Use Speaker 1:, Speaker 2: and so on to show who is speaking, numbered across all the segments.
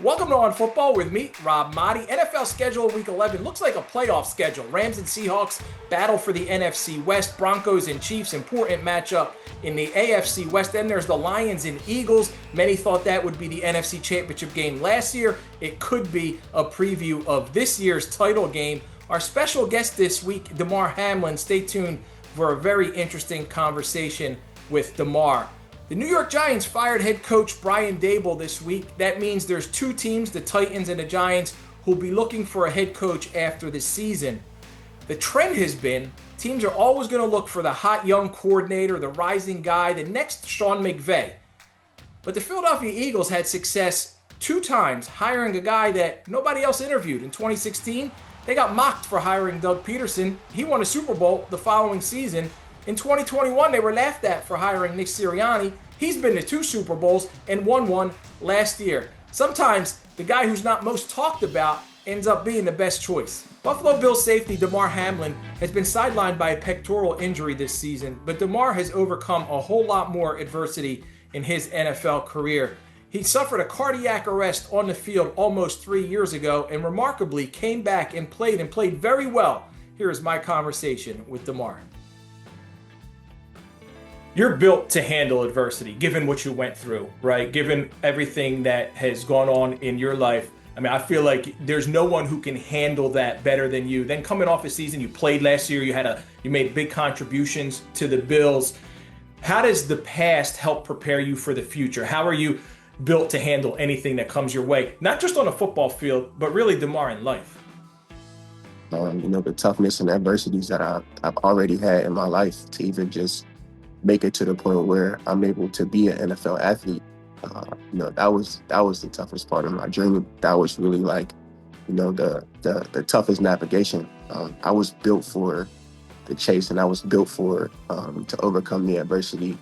Speaker 1: Welcome to On Football with me, Rob Maaddi. NFL schedule Week 11 looks like a playoff schedule. Rams and Seahawks battle for the NFC West. Broncos and Chiefs, important matchup in the AFC West. Then there's the Lions and Eagles. Many thought that would be the NFC Championship game last year. It could be a preview of this year's title game. Our special guest this week, Damar Hamlin. Stay tuned for a very interesting conversation with Damar. The New York Giants fired head coach Brian Daboll this week. That means there's two teams, the Titans and the Giants, who'll be looking for a head coach after the season. The trend has been teams are always going to look for the hot young coordinator, the rising guy, the next Sean McVay. But the Philadelphia Eagles had success two times hiring a guy that nobody else interviewed. In 2016, they got mocked for hiring Doug Peterson. He won a Super Bowl the following season. In 2021, they were laughed at for hiring Nick Sirianni. He's been to two Super Bowls and won one last year. Sometimes the guy who's not most talked about ends up being the best choice. Buffalo Bills safety Damar Hamlin has been sidelined by a pectoral injury this season, but Damar has overcome a whole lot more adversity in his NFL career. He suffered a cardiac arrest on the field almost 3 years ago and remarkably came back and played very well. Here is my conversation with Damar. You're built to handle adversity, given what you went through, right? Given everything that has gone on in your life. I mean, I feel like there's no one who can handle that better than you. Then coming off a season, you played last year, you made big contributions to the Bills. How does the past help prepare you for the future? How are you built to handle anything that comes your way? Not just on a football field, but really, Damar, in life.
Speaker 2: The toughness and adversities that I've already had in my life to even just make it to the point where I'm able to be an NFL athlete. That was the toughest part of my journey. That was really the toughest navigation. I was built for the chase, and I was built for to overcome the adversity,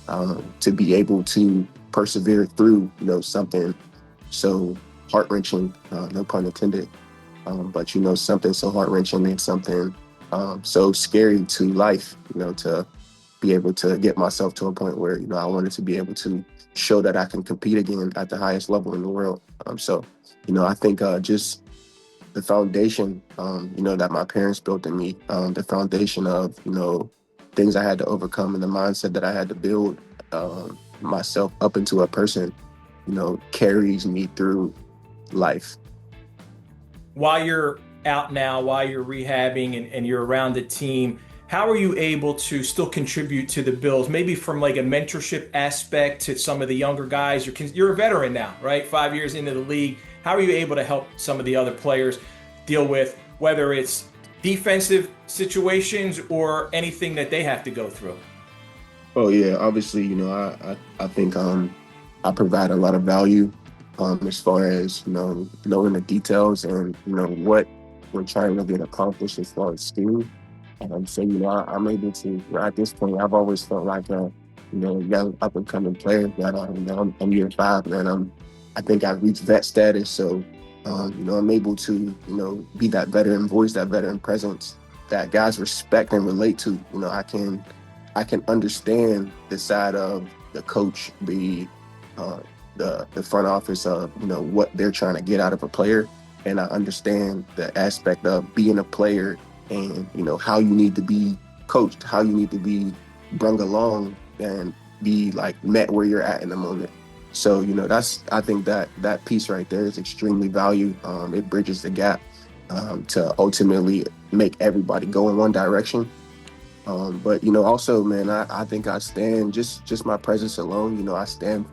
Speaker 2: to be able to persevere through something so heart-wrenching, no pun intended, but something so heart-wrenching and something so scary to life, to be able to get myself to a point where, I wanted to be able to show that I can compete again at the highest level in the world. I think just the foundation, that my parents built in me, the foundation of, things I had to overcome and the mindset that I had to build myself up into a person, carries me through life.
Speaker 1: While you're out now, while you're rehabbing and you're around the team, how are you able to still contribute to the Bills? Maybe from like a mentorship aspect to some of the younger guys. You're a veteran now, right? 5 years into the league. How are you able to help some of the other players deal with whether it's defensive situations or anything that they have to go through?
Speaker 2: Oh yeah, obviously, I think I provide a lot of value as far as knowing the details and what we're trying to get accomplished as far as scheme. I'm able to, at this point, I've always felt like a, young up and coming player that I'm year 5, and I think I've reached vet status. So, I'm able to, be that veteran voice, that veteran presence that guys respect and relate to. I can understand the side of the coach, the front office of, what they're trying to get out of a player. And I understand the aspect of being a player and, how you need to be coached, how you need to be brung along and be met where you're at in the moment. So, I think that piece right there is extremely valued. It bridges the gap to ultimately make everybody go in one direction. But, also, man, I think I stand just my presence alone. I stand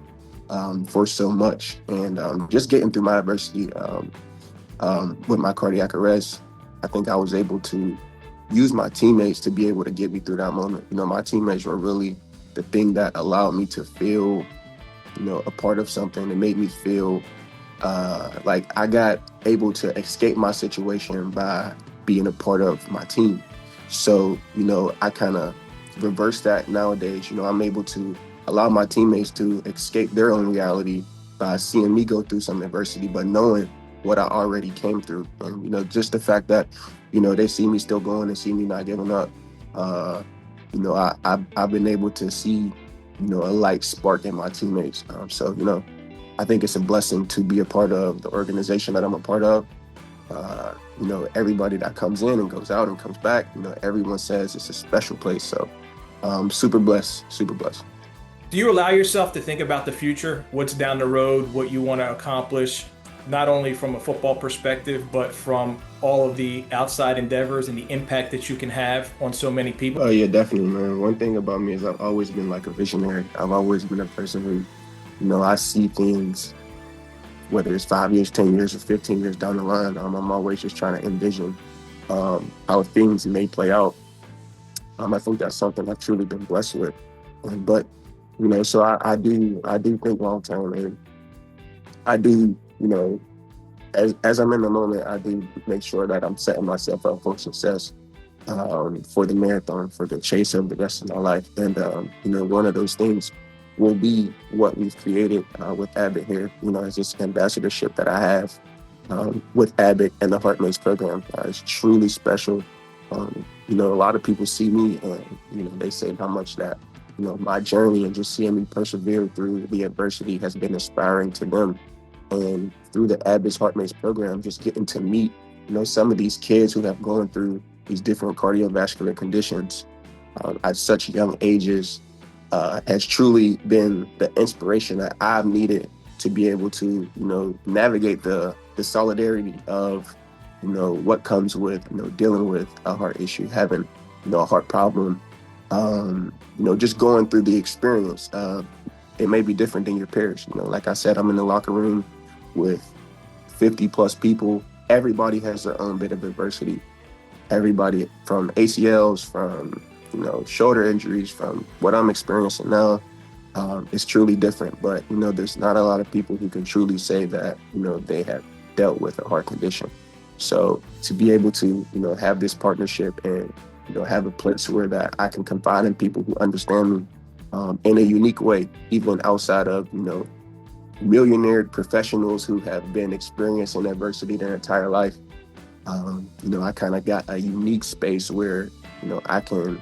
Speaker 2: for so much, and just getting through my adversity with my cardiac arrest, I think I was able to use my teammates to be able to get me through that moment. My teammates were really the thing that allowed me to feel, a part of something. It made me feel like I got able to escape my situation by being a part of my team. So, I kind of reverse that nowadays. I'm able to allow my teammates to escape their own reality by seeing me go through some adversity, but knowing what I already came through. And, just the fact that, they see me still going and see me not giving up. I've been able to see, a light spark in my teammates. I think it's a blessing to be a part of the organization that I'm a part of. Everybody that comes in and goes out and comes back, everyone says it's a special place. So super blessed, super blessed.
Speaker 1: Do you allow yourself to think about the future, what's down the road, what you want to accomplish, not only from a football perspective, but from all of the outside endeavors and the impact that you can have on so many people?
Speaker 2: Oh, yeah, definitely, man. One thing about me is I've always been like a visionary. I've always been a person who, I see things, whether it's 5 years, 10 years, or 15 years down the line. I'm always just trying to envision how things may play out. I think that's something I've truly been blessed with. But, so I do think long term, and I do, as I'm in the moment, I do make sure that I'm setting myself up for success for the marathon, for the chase of the rest of my life. And, one of those things will be what we've created with Abbott here, as this ambassadorship that I have with Abbott and the HeartMates program. It's truly special. A lot of people see me and, they say how much that, my journey and just seeing me persevere through the adversity has been inspiring to them. And through the Abbott's HeartMates program, just getting to meet, some of these kids who have gone through these different cardiovascular conditions at such young ages has truly been the inspiration that I've needed to be able to, navigate the solidarity of, what comes with, dealing with a heart issue, having, a heart problem, just going through the experience. It may be different than your peers. Like I said, I'm in the locker room with 50 plus people. Everybody has their own bit of adversity. Everybody from ACLs, from, shoulder injuries, from what I'm experiencing now, it's truly different. But, there's not a lot of people who can truly say that, they have dealt with a heart condition. So to be able to, have this partnership and, have a place where that I can confide in people who understand me in a unique way, even outside of, millionaire professionals who have been experiencing adversity their entire life. I kind of got a unique space where, I can,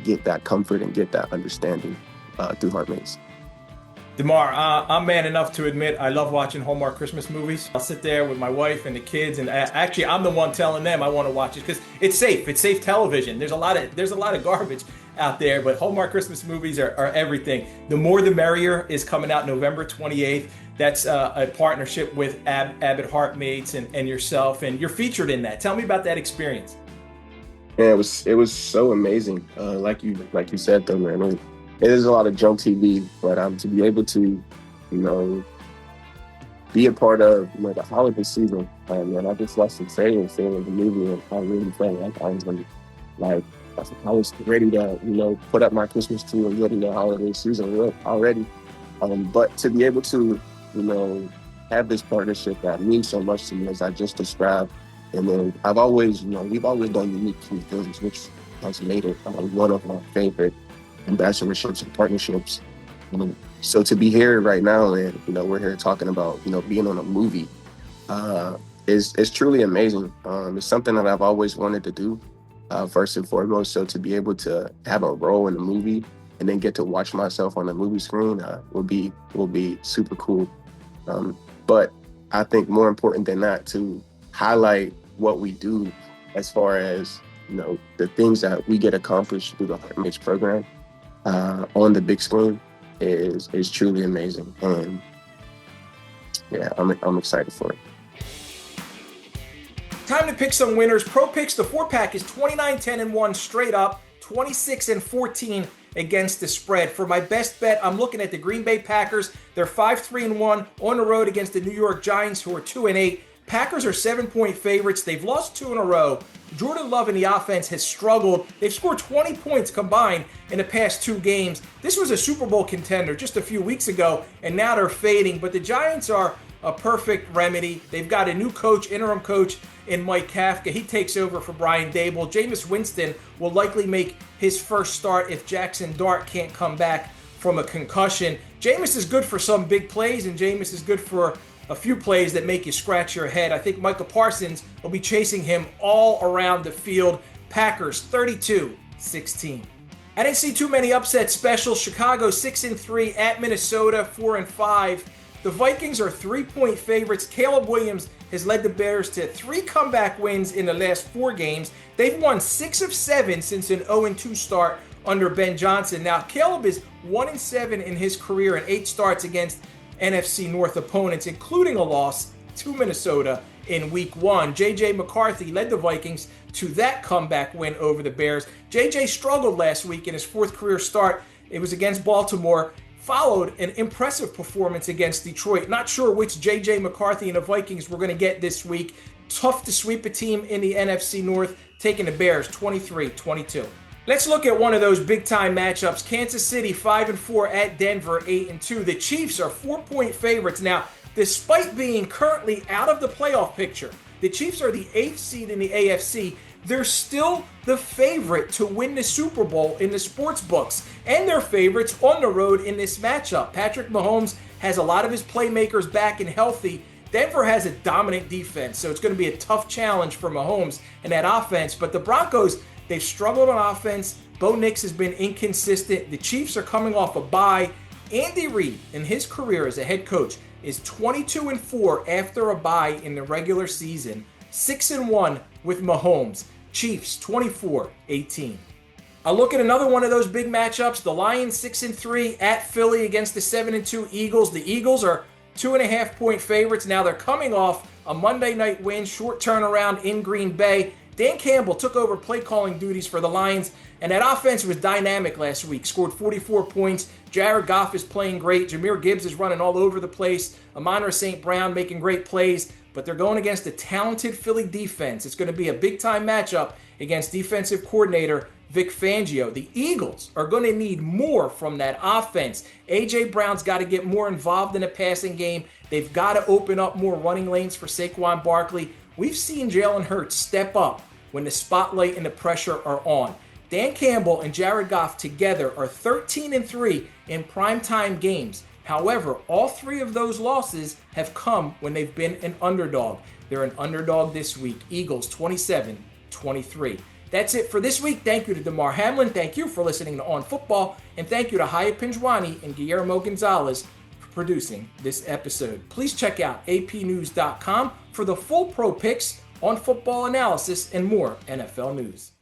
Speaker 2: get that comfort and get that understanding through HeartMates.
Speaker 1: Damar, I'm man enough to admit I love watching Hallmark Christmas movies. I'll sit there with my wife and the kids, and actually I'm the one telling them I want to watch it because it's safe. It's safe television. There's a lot of garbage out there, but Hallmark Christmas movies are everything. The More the Merrier is coming out November 28th. That's a partnership with Abbott HeartMates and yourself, and you're featured in that. Tell me about that experience.
Speaker 2: Yeah, it was so amazing. Like you said, though, man. It is a lot of junk TV, but to be able to, be a part of the holiday season, man, I just watched the trailer and seeing the movie, and I really felt like I was ready to, put up my Christmas tree and get into the holiday season already. But to be able to, have this partnership that means so much to me, as I just described, and then we've always done unique things, which has made it one of my favorite ambassadorships and partnerships. So to be here right now, and we're here talking about being on a movie is truly amazing. It's something that I've always wanted to do, first and foremost. So to be able to have a role in a movie and then get to watch myself on the movie screen will be super cool. But I think more important than that, to highlight what we do as far as the things that we get accomplished through the HeartMates program on the big screen is truly amazing. And yeah, I'm excited for it.
Speaker 1: Time to pick some winners. Pro Picks, the 4-pack is 29-10-1 straight up, 26-14 against the spread. For my best bet, I'm looking at the Green Bay Packers. They're 5-3-1 on the road against the New York Giants, who are 2-8. Packers are 7-point favorites. They've lost 2 in a row. Jordan Love in the offense has struggled. They've scored 20 points combined in the past 2 games. This was a Super Bowl contender just a few weeks ago, and now they're fading. But the Giants are a perfect remedy. They've got a new coach, interim coach, in Mike Kafka. He takes over for Brian Dable. Jameis Winston will likely make his first start if Jackson Dart can't come back from a concussion. Jameis is good for some big plays, and Jameis is good for a few plays that make you scratch your head. I think Micah Parsons will be chasing him all around the field. Packers 32-16. I didn't see too many upset specials. Chicago 6-3 at Minnesota 4-5. The Vikings are 3-point favorites. Caleb Williams has led the Bears to 3 comeback wins in the last 4 games. They've won 6 of 7 since an 0-2 start under Ben Johnson. Now, Caleb is 1-7 in his career in 8 starts against NFC North opponents, including a loss to Minnesota in Week 1. J.J. McCarthy led the Vikings to that comeback win over the Bears. J.J. struggled last week in his 4th career start. It was against Baltimore, followed an impressive performance against Detroit. Not sure which J.J. McCarthy and the Vikings we're going to get this week. Tough to sweep a team in the NFC North, taking the Bears 23-22. Let's look at one of those big-time matchups. Kansas City 5-4 at Denver 8-2. The Chiefs are 4-point favorites. Now, despite being currently out of the playoff picture, the Chiefs are the 8th seed in the AFC. They're still the favorite to win the Super Bowl in the sports books, and they're favorites on the road in this matchup. Patrick Mahomes has a lot of his playmakers back and healthy. Denver has a dominant defense, so it's going to be a tough challenge for Mahomes and that offense. But the Broncos, they've struggled on offense. Bo Nix has been inconsistent. The Chiefs are coming off a bye. Andy Reid, in his career as a head coach, is 22-4 after a bye in the regular season. 6-1 with Mahomes. Chiefs 24-18. I'll look at another one of those big matchups. The Lions 6-3 at Philly against the 7-2 Eagles. The Eagles are 2.5-point favorites. Now they're coming off a Monday night win, short turnaround in Green Bay. Dan Campbell took over play calling duties for the Lions, and that offense was dynamic last week. Scored 44 points. Jared Goff is playing great. Jahmyr Gibbs is running all over the place. Amon-Ra St. Brown making great plays. But they're going against a talented Philly defense. It's going to be a big-time matchup against defensive coordinator Vic Fangio. The Eagles are going to need more from that offense. A.J. Brown's got to get more involved in the passing game. They've got to open up more running lanes for Saquon Barkley. We've seen Jalen Hurts step up when the spotlight and the pressure are on. Dan Campbell and Jared Goff together are 13-3 in primetime games. However, all 3 of those losses have come when they've been an underdog. They're an underdog this week. Eagles 27-23. That's it for this week. Thank you to Damar Hamlin. Thank you for listening to On Football. And thank you to Hyatt Pinjwani and Guillermo Gonzalez for producing this episode. Please check out apnews.com for the full pro picks on football analysis and more NFL news.